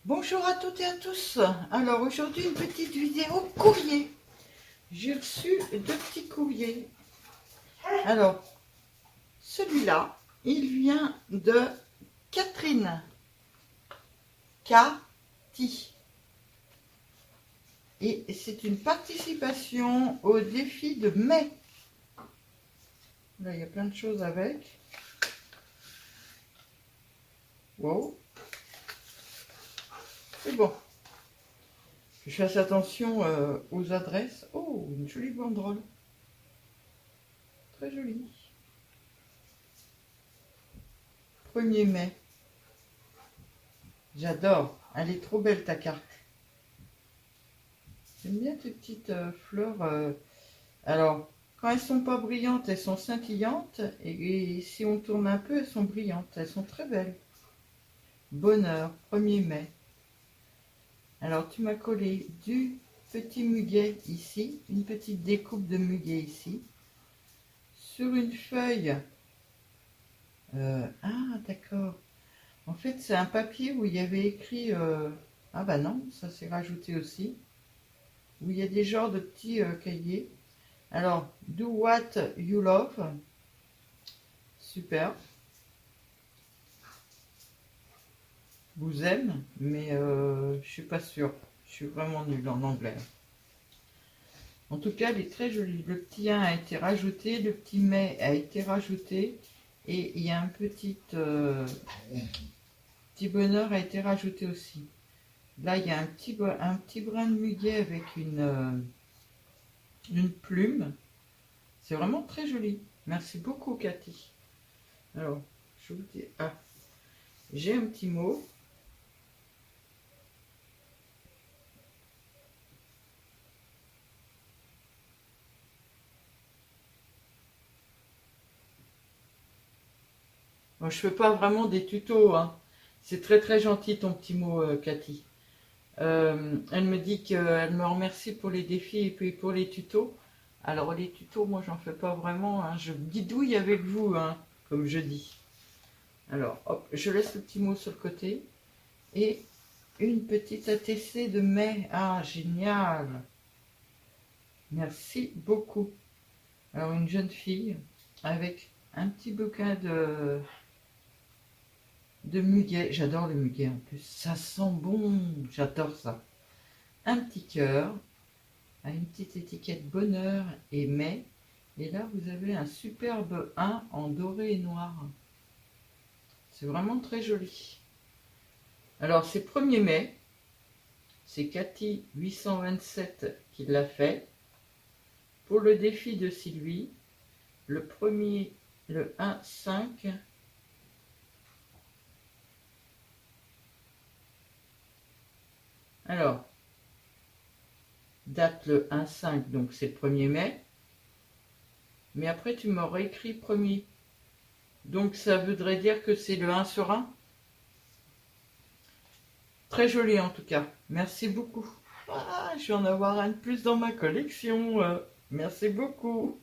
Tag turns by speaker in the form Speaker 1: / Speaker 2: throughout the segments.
Speaker 1: Bonjour à toutes et à tous. Alors aujourd'hui une petite vidéo courrier. J'ai reçu deux petits courriers. Alors celui-là, il vient de Catherine. Cathy. Et c'est une participation au défi de mai. Là il y a plein de choses avec. Wow. C'est bon. Je fasse attention aux adresses. Oh, une jolie banderole. Très jolie. 1er mai. J'adore. Elle est trop belle ta carte. J'aime bien tes petites fleurs. Alors, quand elles sont pas brillantes, elles sont scintillantes. Et si on tourne un peu, elles sont brillantes. Elles sont très belles. Bonheur, 1er mai. Alors, tu m'as collé du petit muguet ici. Une petite découpe de muguet ici. Sur une feuille. Ah, d'accord. En fait, c'est un papier où il y avait écrit... ah bah non, ça s'est rajouté aussi. Où il y a des genres de petits cahiers. Alors, do what you love. Super. Vous aime, mais je suis pas sûre. Je suis vraiment nulle en anglais. En tout cas, elle est très jolie. Le petit 1 a été rajouté, le petit mai a été rajouté. Et il y a un petit bonheur a été rajouté aussi. Là, il y a un petit brin de muguet avec une plume. C'est vraiment très joli. Merci beaucoup, Cathy. Alors, je vous dis... Ah, j'ai un petit mot. Bon, je fais pas vraiment des tutos, hein. C'est très très gentil ton petit mot, Cathy. Elle me dit qu'elle me remercie pour les défis et puis pour les tutos. Alors les tutos, moi j'en fais pas vraiment, hein. Je bidouille avec vous, hein, comme je dis. Alors, hop, je laisse le petit mot sur le côté. Et une petite ATC de mai. Ah, génial. Merci beaucoup. Alors, une jeune fille avec un petit bouquin de muguet. J'adore le muguet en plus. Ça sent bon. J'adore ça. Un petit cœur. Une petite étiquette bonheur et mai. Et là, vous avez un superbe 1 en doré et noir. C'est vraiment très joli. Alors, c'est 1er mai. C'est Cathy 827 qui l'a fait. Pour le défi de Sylvie, le 1-5. Alors, date le 1-5, donc c'est le 1er mai. Mais après, tu m'aurais écrit 1er. Donc, ça voudrait dire que c'est le 1 sur 1. Très joli en tout cas. Merci beaucoup. Ah, je vais en avoir un de plus dans ma collection. Merci beaucoup.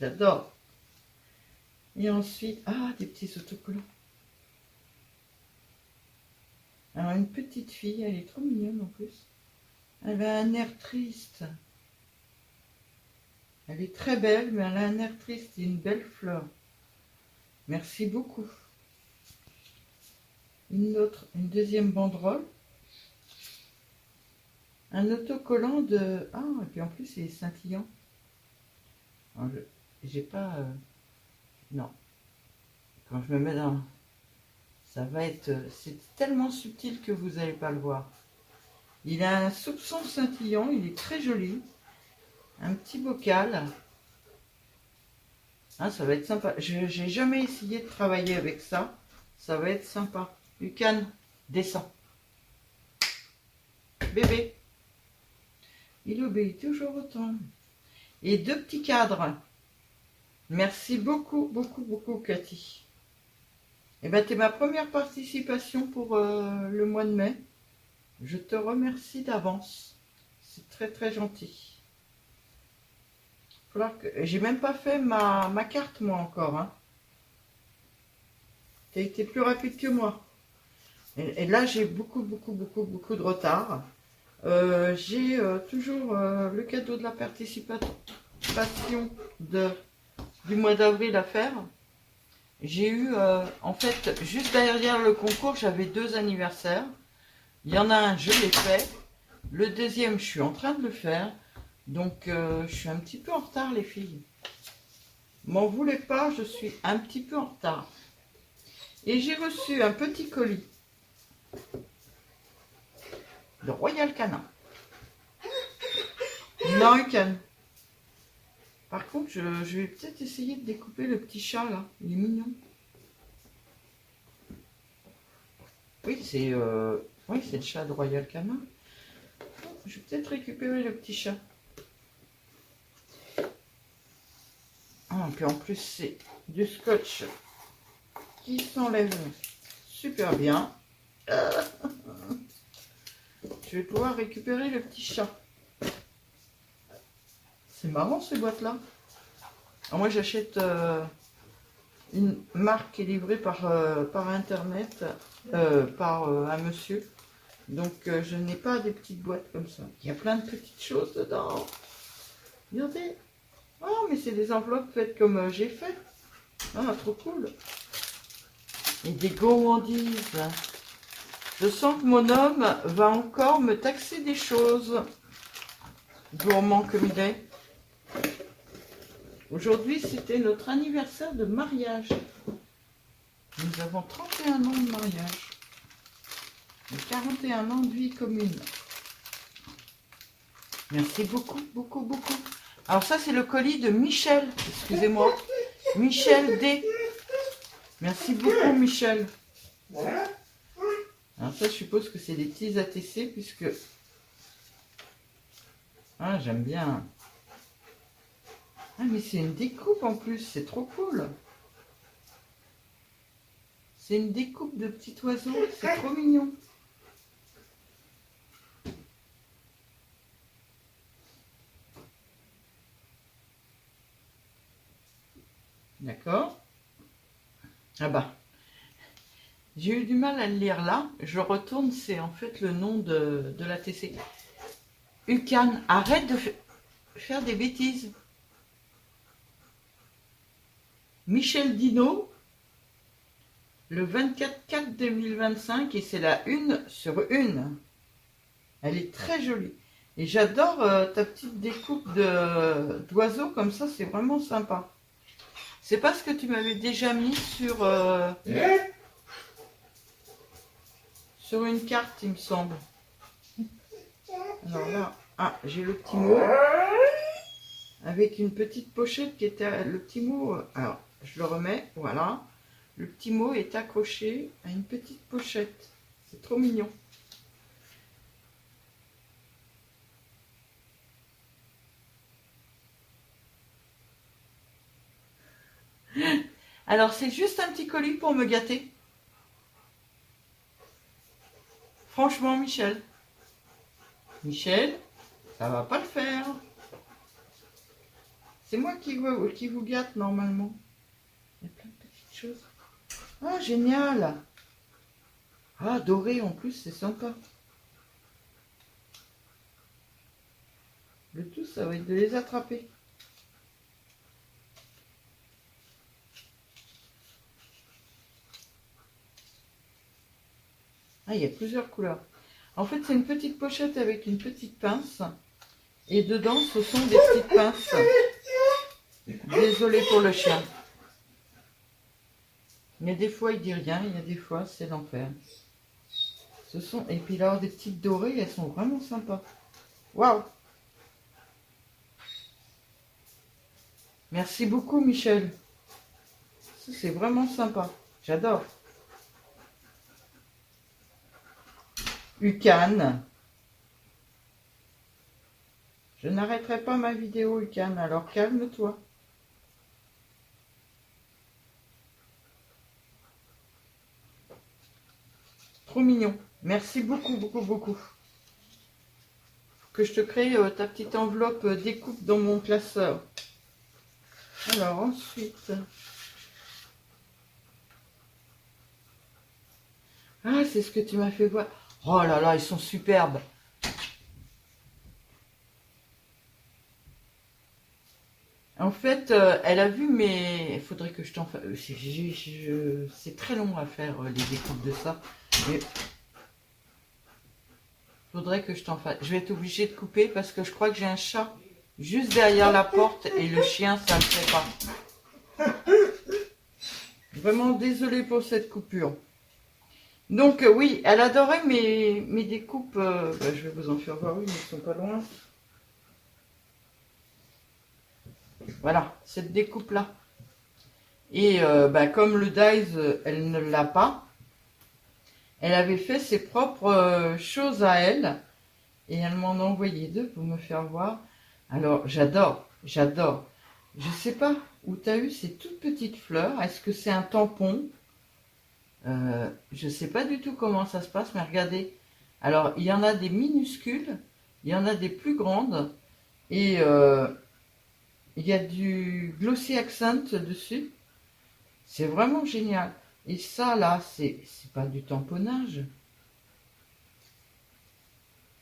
Speaker 1: J'adore. Et ensuite, ah, des petits autocollants. Alors, une petite fille, elle est trop mignonne en plus. Elle a un air triste. Elle est très belle, mais elle a un air triste et une belle fleur. Merci beaucoup. Une deuxième banderole. Un autocollant de... Ah, et puis en plus, c'est scintillant. J'ai pas... Non. Quand je me mets dans... Ça va être... C'est tellement subtil que vous n'allez pas le voir. Il a un soupçon scintillant, il est très joli. Un petit bocal. Ah, ça va être sympa. J'ai jamais essayé de travailler avec ça. Ça va être sympa. Lucan, descends. Bébé. Il obéit toujours autant. Et 2 petits cadres. Merci beaucoup, beaucoup, beaucoup, Cathy. Eh bien, tu es ma première participation pour le mois de mai. Je te remercie d'avance. C'est très, très gentil. J'ai même pas fait ma carte, moi, encore. Hein. Tu as été plus rapide que moi. Et là, j'ai beaucoup de retard. J'ai toujours le cadeau de la participation du mois d'avril à faire. J'ai eu, en fait, juste derrière le concours, j'avais 2 anniversaires. Il y en a un, je l'ai fait. Le deuxième, je suis en train de le faire. Donc, je suis un petit peu en retard, les filles. M'en voulez pas, je suis un petit peu en retard. Et j'ai reçu un petit colis de Royal Canin. Non, Ucan. Par contre, je vais peut-être essayer de découper le petit chat, là. Il est mignon. Oui, c'est le chat de Royal Canin. Je vais peut-être récupérer le petit chat. Ah, puis en plus, c'est du scotch qui s'enlève super bien. Je vais pouvoir récupérer le petit chat. C'est marrant ces boîtes-là. Moi, j'achète une marque qui est livrée par internet, par un monsieur. Donc, je n'ai pas des petites boîtes comme ça. Il y a plein de petites choses dedans. Regardez. Oh, mais c'est des enveloppes faites comme j'ai fait. Ah, trop cool. Et des gourmandises. Je sens que mon homme va encore me taxer des choses. Gourmand comme il est. Aujourd'hui, c'était notre anniversaire de mariage. Nous avons 31 ans de mariage. Et 41 ans de vie commune. Merci beaucoup. Alors ça, c'est le colis de Michel. Excusez-moi. Michel D. Merci beaucoup, Michel. Alors ça, je suppose que c'est des petits ATC, puisque... Ah, j'aime bien. Ah, mais c'est une découpe en plus, c'est trop cool. C'est une découpe de petits oiseaux, c'est trop mignon. D'accord. Ah bah, j'ai eu du mal à le lire là. Je retourne, c'est en fait le nom de l'ATC. Ucan, arrête de faire des bêtises. Michel Dino, le 24/4/2025, et c'est la 1/1. Elle est très jolie. Et j'adore ta petite découpe d'oiseaux comme ça, c'est vraiment sympa. C'est pas ce que tu m'avais déjà mis sur une carte, il me semble. Alors là, ah, j'ai le petit mot. Avec une petite pochette qui était... Le petit mot, alors, je le remets, voilà. Le petit mot est accroché à une petite pochette. C'est trop mignon. Alors, c'est juste un petit colis pour me gâter. Franchement, Michel. Michel, ça va pas le faire. C'est moi qui vous gâte normalement. Il y a plein de petites choses. Ah, génial. Ah, doré en plus, c'est sympa. Le tout, ça va être de les attraper. Ah, il y a plusieurs couleurs. En fait, c'est une petite pochette avec une petite pince. Et dedans, ce sont des petites pinces. Désolée pour le chien. Il y a des fois, il dit rien. Il y a des fois, c'est l'enfer. Et puis là, des petites dorées, elles sont vraiment sympas. Waouh! Merci beaucoup, Michel. Ça, c'est vraiment sympa. J'adore. Ucan. Je n'arrêterai pas ma vidéo, Ucan, alors calme-toi. Trop mignon. Merci beaucoup. Faut que je te crée ta petite enveloppe découpe dans mon classeur. Alors ensuite... Ah, c'est ce que tu m'as fait voir. Oh là là, ils sont superbes. En fait, elle a vu mes... Il faudrait que je t'en fasse... C'est très long à faire les découpes de ça. Mais faudrait que je t'en fasse. Je vais être obligée de couper parce que je crois que j'ai un chat juste derrière la porte et le chien, ça ne le fait pas. Vraiment désolée pour cette coupure. Donc oui, elle adorait mes découpes. Je vais vous en faire voir une, ils sont pas loin. Voilà, cette découpe-là. Et comme le Dies, elle ne l'a pas, elle avait fait ses propres choses à elle. Et elle m'en a envoyé deux pour me faire voir. Alors, j'adore, j'adore. Je sais pas où tu as eu ces toutes petites fleurs. Est-ce que c'est un tampon? Je sais pas du tout comment ça se passe, mais regardez. Alors, il y en a des minuscules, il y en a des plus grandes. Et il y a du glossy accent dessus. C'est vraiment génial. Et ça, là, c'est pas du tamponnage.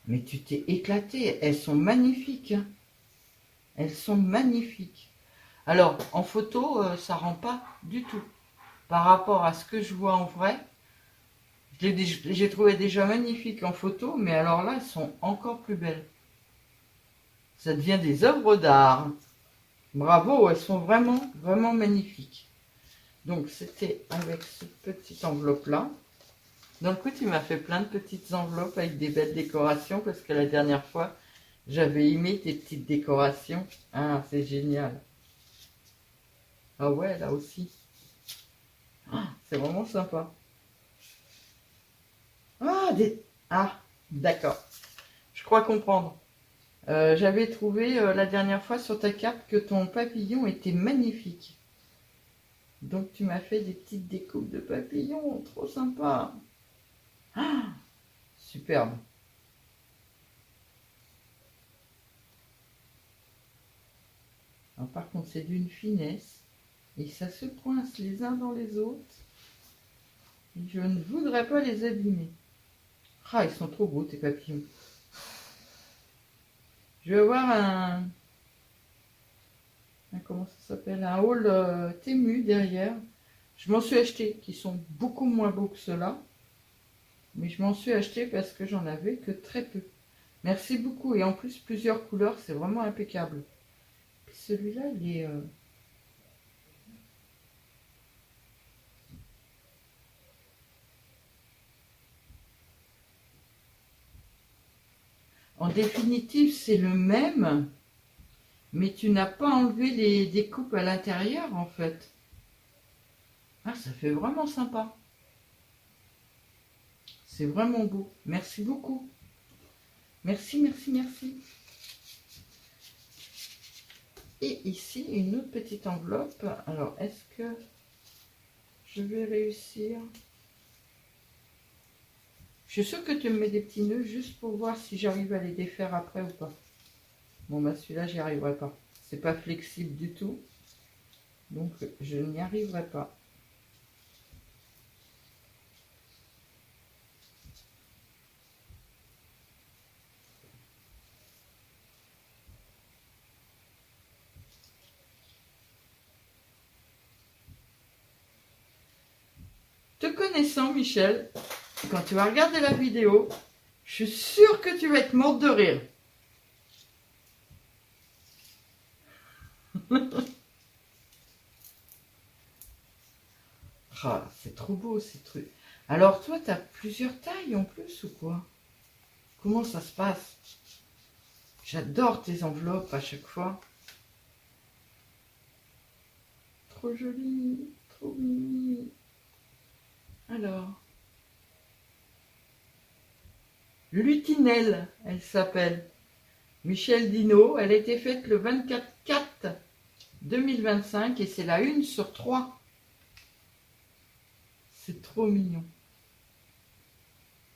Speaker 1: Mais tu t'es éclaté. Elles sont magnifiques. Hein. Elles sont magnifiques. Alors, en photo, ça rend pas du tout. Par rapport à ce que je vois en vrai, j'ai trouvé déjà magnifiques en photo, mais alors là, elles sont encore plus belles. Ça devient des œuvres d'art. Bravo, elles sont vraiment, vraiment magnifiques. Donc, c'était avec cette petite enveloppe-là. Dans le coup, tu m'as fait plein de petites enveloppes avec des belles décorations, parce que la dernière fois, j'avais aimé tes petites décorations. Ah, c'est génial. Ah ouais, là aussi. Ah, c'est vraiment sympa. Ah, ah, d'accord. Je crois comprendre. J'avais trouvé la dernière fois sur ta carte que ton papillon était magnifique. Donc tu m'as fait des petites découpes de papillons, trop sympa. Ah, superbe. Alors, par contre, c'est d'une finesse et ça se coince les uns dans les autres. Et je ne voudrais pas les abîmer. Ah, ils sont trop beaux tes papillons. Je vais avoir comment ça s'appelle, un haul Temu derrière. Je m'en suis acheté, qui sont beaucoup moins beaux que ceux-là. Mais je m'en suis acheté parce que j'en avais que très peu. Merci beaucoup. Et en plus, plusieurs couleurs, c'est vraiment impeccable. Puis celui-là, il est... En définitive, c'est le même, mais tu n'as pas enlevé les découpes à l'intérieur, en fait. Ah, ça fait vraiment sympa. C'est vraiment beau. Merci beaucoup. Merci, merci, merci. Et ici, une autre petite enveloppe. Alors, est-ce que je vais réussir? Je suis sûre que tu me mets des petits nœuds juste pour voir si j'arrive à les défaire après ou pas. Bon, bah celui-là, j'y arriverai pas. C'est pas flexible du tout. Donc, je n'y arriverai pas. Te connaissant, Michel, quand tu vas regarder la vidéo, je suis sûre que tu vas être morte de rire. Ah, c'est trop beau ces trucs. Alors toi, tu as plusieurs tailles en plus ou quoi? Comment ça se passe? J'adore tes enveloppes à chaque fois. Trop joli, trop mimi. Alors, Lutinelle, elle s'appelle. Michel Dino, elle a été faite le 24/4/2025 et c'est la 1 sur 3. C'est trop mignon.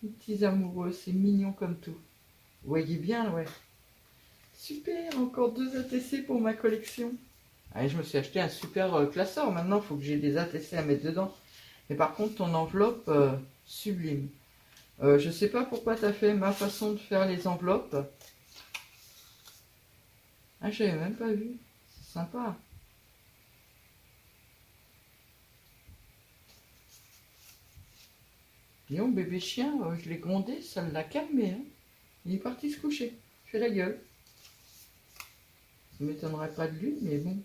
Speaker 1: Les petits amoureux, c'est mignon comme tout. Vous voyez bien, ouais. Super, encore 2 ATC pour ma collection. Allez, je me suis acheté un super classeur. Maintenant, il faut que j'ai des ATC à mettre dedans. Mais par contre, ton enveloppe, sublime. Je sais pas pourquoi tu as fait ma façon de faire les enveloppes. Ah, j'avais même pas vu. C'est sympa. Dis donc, bébé chien, je l'ai grondé, ça l'a calmé. Hein. Il est parti se coucher. Je fais la gueule. Ça ne m'étonnerait pas de lui, mais bon.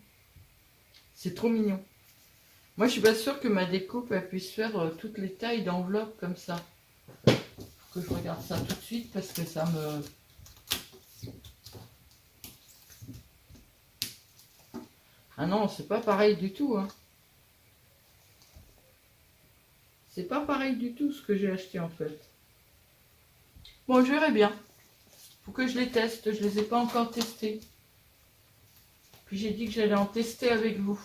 Speaker 1: C'est trop mignon. Moi, je suis pas sûre que ma découpe elle puisse faire toutes les tailles d'enveloppe comme ça. Faut que je regarde ça tout de suite parce que ça me... Ah non, c'est pas pareil du tout. Hein. C'est pas pareil du tout ce que j'ai acheté en fait. Bon, je verrai bien. Faut que je les teste. Je les ai pas encore testés. Puis j'ai dit que j'allais en tester avec vous.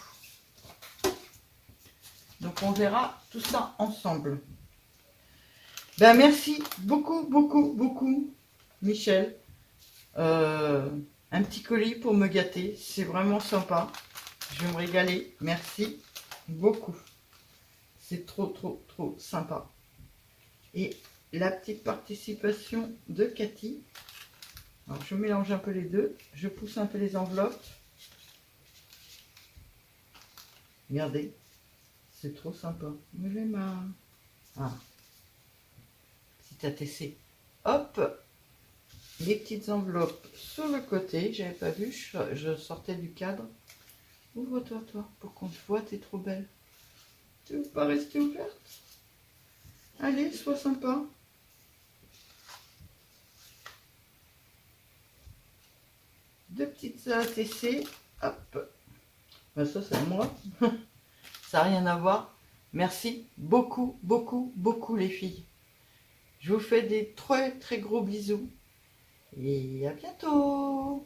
Speaker 1: Donc on verra tout ça ensemble. Ben merci beaucoup, beaucoup, beaucoup, Michel. Un petit colis pour me gâter. C'est vraiment sympa. Je vais me régaler. Merci beaucoup. C'est trop, trop, trop sympa. Et la petite participation de Cathy. Alors, je mélange un peu les deux. Je pousse un peu les enveloppes. Regardez. C'est trop sympa. Levez ma... Ah. Petit ATC. Hop. Les petites enveloppes sur le côté. J'avais pas vu. Je sortais du cadre. Ouvre-toi, toi, pour qu'on te voit. T'es trop belle. Tu veux pas rester ouverte? Allez, sois sympa. Deux petites ATC. Hop. Ben ça, c'est à moi. Ça n'a rien à voir. Merci beaucoup, beaucoup, beaucoup les filles. Je vous fais des très, très gros bisous. Et à bientôt.